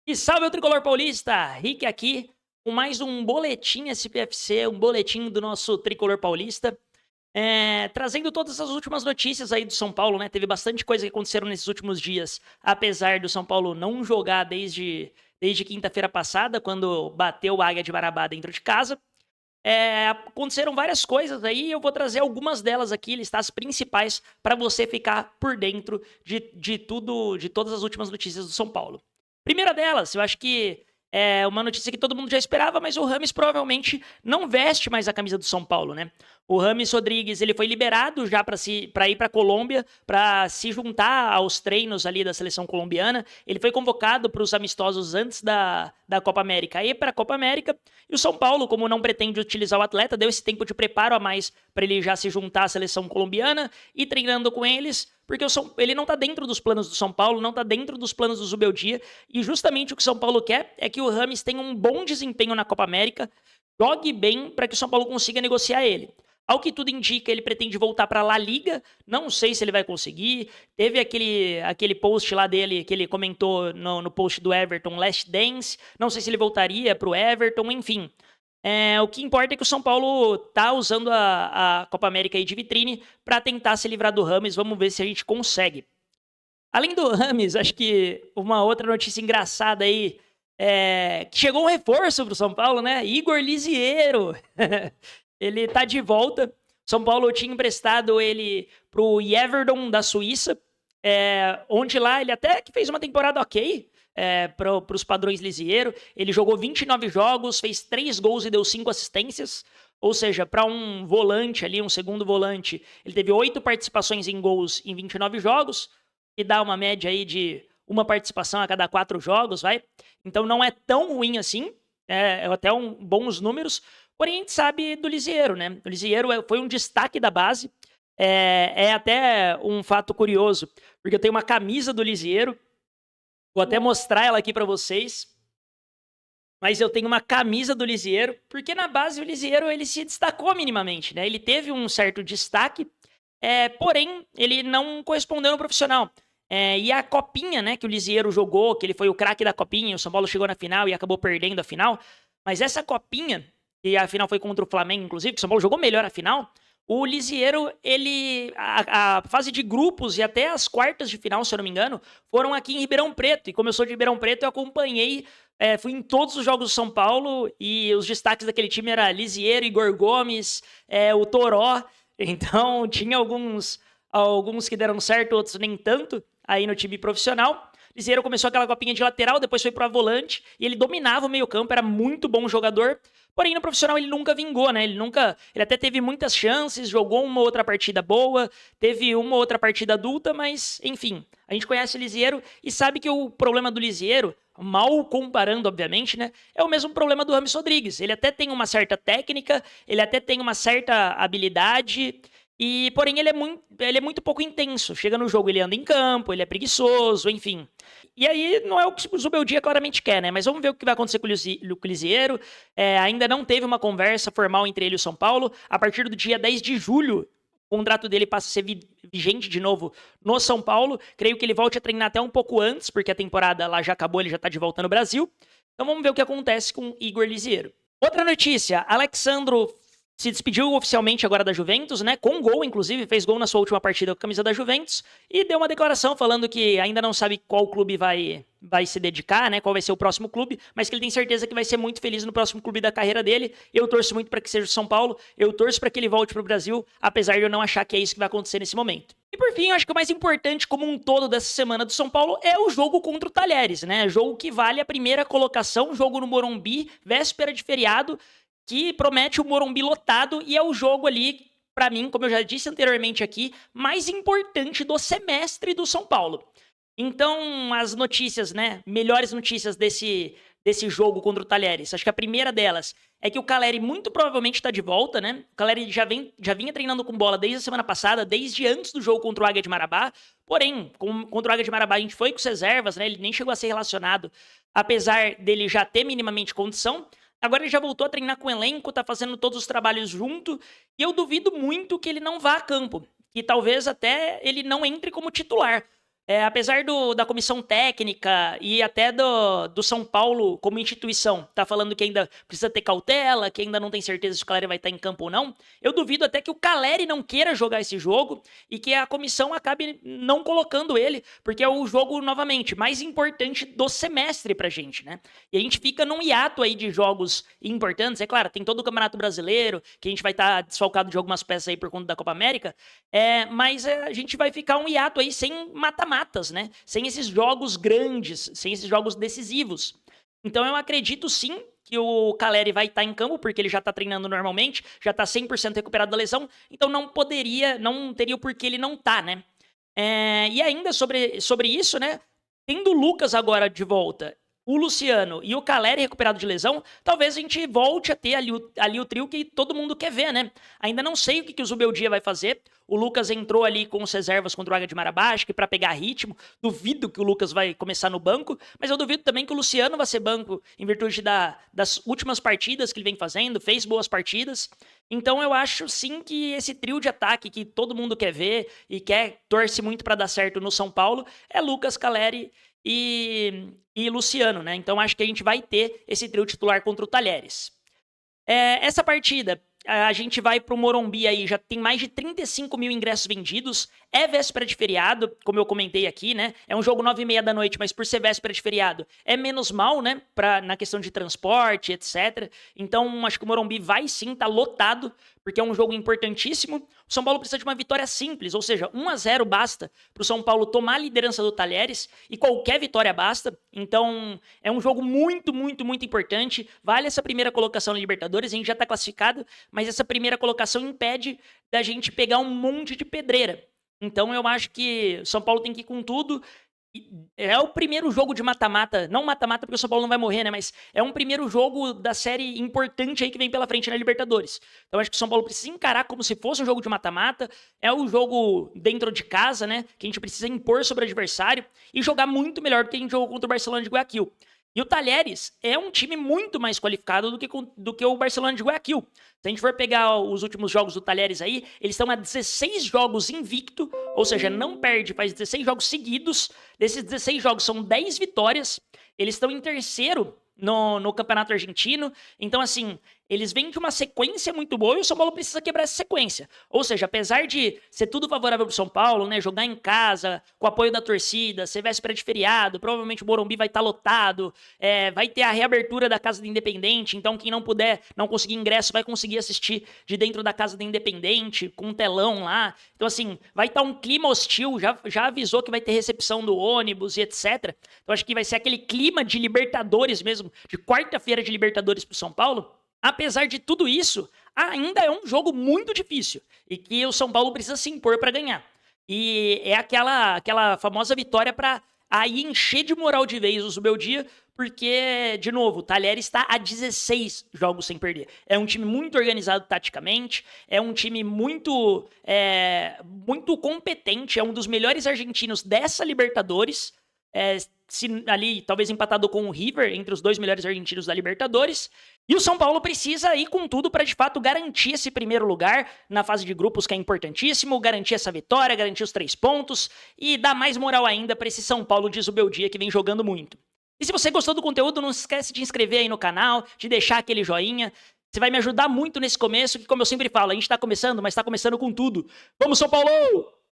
E salve o tricolor paulista! Rick aqui com mais um boletim SPFC, um boletim do nosso tricolor paulista, trazendo todas as últimas notícias aí do São Paulo, né? Teve bastante coisa que aconteceram nesses últimos dias, apesar do São Paulo não jogar desde quinta-feira passada, quando bateu o Águia de Marabá dentro de casa. Aconteceram várias coisas aí, eu vou trazer algumas delas aqui, listar as principais, para você ficar por dentro de tudo, de todas as últimas notícias do São Paulo. Primeira delas, eu acho que é uma notícia que todo mundo já esperava, mas o Rames provavelmente não veste mais a camisa do São Paulo, né? O Rames Rodrigues, ele foi liberado já para ir para Colômbia, para se juntar aos treinos ali da seleção colombiana. Ele foi convocado para os amistosos antes da Copa América e para a Copa América. E o São Paulo, como não pretende utilizar o atleta, deu esse tempo de preparo a mais para ele já se juntar à seleção colombiana e treinando com eles, porque ele não está dentro dos planos do São Paulo, não está dentro dos planos do Zubeldia, e justamente o que o São Paulo quer é que o Rames tenha um bom desempenho na Copa América, jogue bem para que o São Paulo consiga negociar ele. Ao que tudo indica, ele pretende voltar para a La Liga. Não sei se ele vai conseguir. Teve aquele post lá dele que ele comentou no post do Everton, Last Dance. Não sei se ele voltaria para o Everton, enfim. O que importa é que o São Paulo tá usando a Copa América aí de vitrine para tentar se livrar do Rames. Vamos ver se a gente consegue. Além do Rames, acho que uma outra notícia engraçada aí que chegou um reforço pro São Paulo, né? Igor Lisiero. Ele tá de volta. São Paulo tinha emprestado ele pro Everton da Suíça, onde lá ele até que fez uma temporada ok para os padrões Lisiero. Ele jogou 29 jogos, fez 3 gols e deu 5 assistências. Ou seja, para um volante ali, um segundo volante, ele teve 8 participações em gols em 29 jogos, e dá uma média aí de uma participação a cada 4 jogos, vai. Então não é tão ruim assim, é até bons números. Porém, a gente sabe do Lisiero, né? O Lisiero foi um destaque da base. É até um fato curioso, porque eu tenho uma camisa do Lisiero. Vou até mostrar ela aqui para vocês. Mas eu tenho uma camisa do Lisiero, porque na base o Lisiero ele se destacou minimamente, né? Ele teve um certo destaque, porém ele não correspondeu no profissional. E a copinha, né, que o Lisiero jogou, que ele foi o craque da copinha, o São Paulo chegou na final e acabou perdendo a final. Mas essa copinha, e a final foi contra o Flamengo, inclusive, que o São Paulo jogou melhor a final. O Lisiero, a fase de grupos e até as quartas de final, se eu não me engano, foram aqui em Ribeirão Preto. E como eu sou de Ribeirão Preto, eu acompanhei, fui em todos os jogos do São Paulo, e os destaques daquele time era Lisiero, Igor Gomes, o Toró. Então tinha alguns que deram certo, outros nem tanto, aí no time profissional. Lisiero começou aquela copinha de lateral, depois foi para volante, e ele dominava o meio campo, era muito bom jogador. Porém, no profissional ele nunca vingou, né? Ele até teve muitas chances, jogou uma outra partida boa, teve uma outra partida adulta, mas, enfim, a gente conhece o Lisiero e sabe que o problema do Lisiero, mal comparando, obviamente, né? É o mesmo problema do Rames Rodrigues. Ele até tem uma certa técnica, ele até tem uma certa habilidade, porém ele é muito pouco intenso. Chega no jogo, ele anda em campo, ele é preguiçoso, enfim. E aí não é o que o Zubeldia claramente quer, né? Mas vamos ver o que vai acontecer com o Lisiero. Ainda não teve uma conversa formal entre ele e o São Paulo. A partir do dia 10 de julho, o contrato dele passa a ser vigente de novo no São Paulo. Creio que ele volte a treinar até um pouco antes, porque a temporada lá já acabou, ele já tá de volta no Brasil. Então vamos ver o que acontece com Igor Lisiero. Outra notícia, Alexandro se despediu oficialmente agora da Juventus, né? Com gol, inclusive, fez gol na sua última partida com a camisa da Juventus, e deu uma declaração falando que ainda não sabe qual clube vai se dedicar, né? Qual vai ser o próximo clube, mas que ele tem certeza que vai ser muito feliz no próximo clube da carreira dele. Eu torço muito para que seja o São Paulo, eu torço para que ele volte para o Brasil, apesar de eu não achar que é isso que vai acontecer nesse momento. E por fim, eu acho que o mais importante como um todo dessa semana do São Paulo é o jogo contra o Talheres, né? Jogo que vale a primeira colocação, jogo no Morumbi, véspera de feriado, que promete o Morumbi lotado, e é o jogo ali, para mim, como eu já disse anteriormente aqui, mais importante do semestre do São Paulo. Então, as notícias, né, melhores notícias desse jogo contra o Talheres, acho que a primeira delas é que o Caleri muito provavelmente está de volta, né? O Caleri já vinha treinando com bola desde a semana passada, desde antes do jogo contra o Águia de Marabá. Porém, contra o Águia de Marabá a gente foi com as reservas, né? Ele nem chegou a ser relacionado, apesar dele já ter minimamente condição. Agora ele já voltou a treinar com o elenco, tá fazendo todos os trabalhos junto, e eu duvido muito que ele não vá a campo, que talvez até ele não entre como titular. Apesar da comissão técnica e até do São Paulo como instituição tá falando que ainda precisa ter cautela, que ainda não tem certeza se o Caleri vai estar em campo ou não, eu duvido até que o Caleri não queira jogar esse jogo e que a comissão acabe não colocando ele, porque é o jogo, novamente, mais importante do semestre pra gente, né? E a gente fica num hiato aí de jogos importantes. É claro, tem todo o Campeonato Brasileiro, que a gente vai estar desfalcado de algumas peças aí por conta da Copa América, mas a gente vai ficar um hiato aí sem mata-matas, né? Sem esses jogos grandes, sem esses jogos decisivos. Então eu acredito sim que o Caleri vai estar em campo, porque ele já está treinando normalmente, já está 100% recuperado da lesão, então não teria o porquê ele não tá, né? E ainda sobre isso, né? Tendo o Lucas agora de volta, o Luciano e o Caleri recuperado de lesão, talvez a gente volte a ter ali o trio que todo mundo quer ver, né? Ainda não sei o que o Zubeldia vai fazer. O Lucas entrou ali com as reservas contra o Águia de Marabá, para pegar ritmo. Duvido que o Lucas vai começar no banco, mas eu duvido também que o Luciano vai ser banco em virtude das últimas partidas que ele vem fazendo, fez boas partidas. Então eu acho sim que esse trio de ataque que todo mundo quer ver e torce muito para dar certo no São Paulo é Lucas, Caleri e Luciano, né? Então acho que a gente vai ter esse trio titular contra o Talheres. Essa partida, a gente vai pro Morumbi aí, já tem mais de 35 mil ingressos vendidos, é véspera de feriado, como eu comentei aqui, né? É um jogo 9h30 da noite, mas por ser véspera de feriado, é menos mal, né? Na questão de transporte, etc. Então, acho que o Morumbi vai sim estar lotado, porque é um jogo importantíssimo. O São Paulo precisa de uma vitória simples, ou seja, 1-0 basta para o São Paulo tomar a liderança do Talheres, e qualquer vitória basta. Então, é um jogo muito, muito, muito importante. Vale essa primeira colocação na Libertadores, a gente já está classificado, mas essa primeira colocação impede da gente pegar um monte de pedreira. Então eu acho que o São Paulo tem que ir com tudo. É o primeiro jogo de mata-mata, não mata-mata porque o São Paulo não vai morrer, né? Mas é um primeiro jogo da série importante aí que vem pela frente na Libertadores. Então acho que o São Paulo precisa encarar como se fosse um jogo de mata-mata. É um jogo dentro de casa, né? Que a gente precisa impor sobre o adversário e jogar muito melhor do que a gente jogou contra o Barcelona de Guayaquil. E o Talheres é um time muito mais qualificado do que o Barcelona de Guayaquil. Se a gente for pegar os últimos jogos do Talheres aí, eles estão a 16 jogos invicto, ou seja, não perde, faz 16 jogos seguidos. Desses 16 jogos são 10 vitórias. Eles estão em terceiro no Campeonato Argentino. Então, assim, eles vêm de uma sequência muito boa e o São Paulo precisa quebrar essa sequência. Ou seja, apesar de ser tudo favorável pro São Paulo, né, jogar em casa, com o apoio da torcida, ser véspera de feriado, provavelmente o Morumbi vai estar lotado, vai ter a reabertura da Casa do Independente, então quem não conseguir ingresso, vai conseguir assistir de dentro da Casa do Independente, com um telão lá. Então, assim, vai estar um clima hostil, já avisou que vai ter recepção do ônibus e etc. Então, acho que vai ser aquele clima de Libertadores mesmo, de quarta-feira de Libertadores pro São Paulo. Apesar de tudo isso, ainda é um jogo muito difícil e que o São Paulo precisa se impor para ganhar. E é aquela famosa vitória para aí encher de moral de vez o Zubeldia, porque, de novo, o Talheres está a 16 jogos sem perder. É um time muito organizado taticamente, é um time muito competente, é um dos melhores argentinos dessa Libertadores. Ali talvez empatado com o River, entre os 2 melhores argentinos da Libertadores. E o São Paulo precisa ir com tudo para de fato garantir esse primeiro lugar na fase de grupos, que é importantíssimo, garantir essa vitória, garantir os 3 pontos e dar mais moral ainda para esse São Paulo de Zubeldia que vem jogando muito. E se você gostou do conteúdo, não esquece de inscrever aí no canal, de deixar aquele joinha. Você vai me ajudar muito nesse começo, que como eu sempre falo, a gente tá começando, mas tá começando com tudo. Vamos, São Paulo!